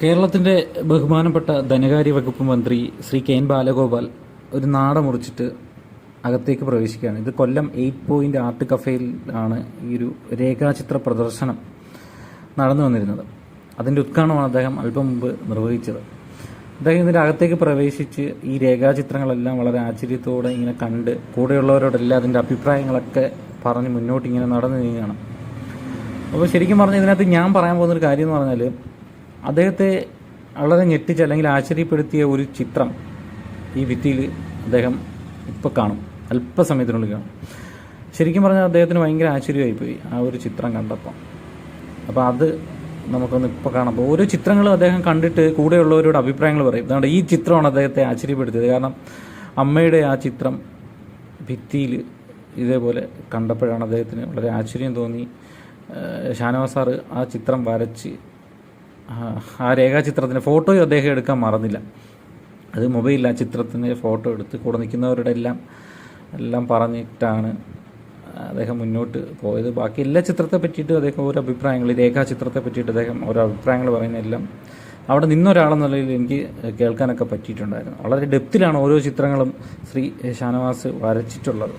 കേരളത്തിൻ്റെ ബഹുമാനപ്പെട്ട ധനകാര്യ വകുപ്പ് മന്ത്രി ശ്രീ കെ എൻ ബാലഗോപാൽ ഒരു നാട മുറിച്ചിട്ട് അകത്തേക്ക് പ്രവേശിക്കുകയാണ്. ഇത് കൊല്ലം 8 പോയിന്റ് ആർട്ട് കഫേയിലാണ് ഈ ഒരു രേഖാചിത്ര പ്രദർശനം നടന്നു വന്നിരുന്നത്. അതിൻ്റെ ഉദ്ഘാടനമാണ് അദ്ദേഹം അല്പം മുമ്പ് നിർവഹിച്ചത്. അദ്ദേഹം ഇതിൻ്റെ അകത്തേക്ക് പ്രവേശിച്ച് ഈ രേഖാചിത്രങ്ങളെല്ലാം വളരെ ആശ്ചര്യത്തോടെ ഇങ്ങനെ കണ്ട് കൂടെയുള്ളവരോടെല്ലാം അതിൻ്റെ അഭിപ്രായങ്ങളൊക്കെ പറഞ്ഞ് മുന്നോട്ട് ഇങ്ങനെ നടന്നു നീങ്ങുകയാണ്. അപ്പോൾ ശരിക്കും പറഞ്ഞാൽ ഇതിനകത്ത് ഞാൻ പറയാൻ പോകുന്നൊരു കാര്യം എന്ന് പറഞ്ഞാൽ, അദ്ദേഹത്തെ വളരെ ഞെട്ടിച്ച് അല്ലെങ്കിൽ ആശ്ചര്യപ്പെടുത്തിയ ഒരു ചിത്രം ഈ ഭിത്തിയിൽ അദ്ദേഹം ഇപ്പോൾ കാണും, അല്പസമയത്തിനുള്ളിൽ കാണും. ശരിക്കും പറഞ്ഞാൽ അദ്ദേഹത്തിന് ഭയങ്കര ആശ്ചര്യമായിപ്പോയി ആ ഒരു ചിത്രം കണ്ടപ്പോൾ. അപ്പോൾ അത് നമുക്കൊന്ന് ഇപ്പോൾ കാണാം. അപ്പോൾ ഓരോ ചിത്രങ്ങളും അദ്ദേഹം കണ്ടിട്ട് കൂടെയുള്ളവരോട് അഭിപ്രായങ്ങൾ പറയും. അതുകൊണ്ട് ഈ ചിത്രമാണ് അദ്ദേഹത്തെ ആശ്ചര്യപ്പെടുത്തിയത്. കാരണം അമ്മയുടെ ആ ചിത്രം ഭിത്തിയിൽ ഇതേപോലെ കണ്ടപ്പോഴാണ് അദ്ദേഹത്തിന് വളരെ ആശ്ചര്യം തോന്നി. ഷാനവാസ് സാറ് ആ ചിത്രം വരച്ച് ആ രേഖാചിത്രത്തിൻ്റെ ഫോട്ടോയും അദ്ദേഹം എടുക്കാൻ മറന്നില്ല. അത് മൊബൈലിൽ ആ ചിത്രത്തിൻ്റെ ഫോട്ടോ എടുത്ത് കൂടെ നിൽക്കുന്നവരുടെ എല്ലാം പറഞ്ഞിട്ടാണ് അദ്ദേഹം മുന്നോട്ട് പോയത്. ബാക്കി എല്ലാ ചിത്രത്തെ പറ്റിയിട്ട് അദ്ദേഹം ഓരോ അഭിപ്രായങ്ങൾ, രേഖാചിത്രത്തെ പറ്റിയിട്ട് അദ്ദേഹം ഓരോ അഭിപ്രായങ്ങൾ പറയുന്നതെല്ലാം അവിടെ നിന്നൊരാളെന്ന നിലയിൽ എനിക്ക് കേൾക്കാനൊക്കെ പറ്റിയിട്ടുണ്ടായിരുന്നു. വളരെ ഡെപ്തിലാണ് ഓരോ ചിത്രങ്ങളും ശ്രീ ഷാനവാസ് വരച്ചിട്ടുള്ളത്.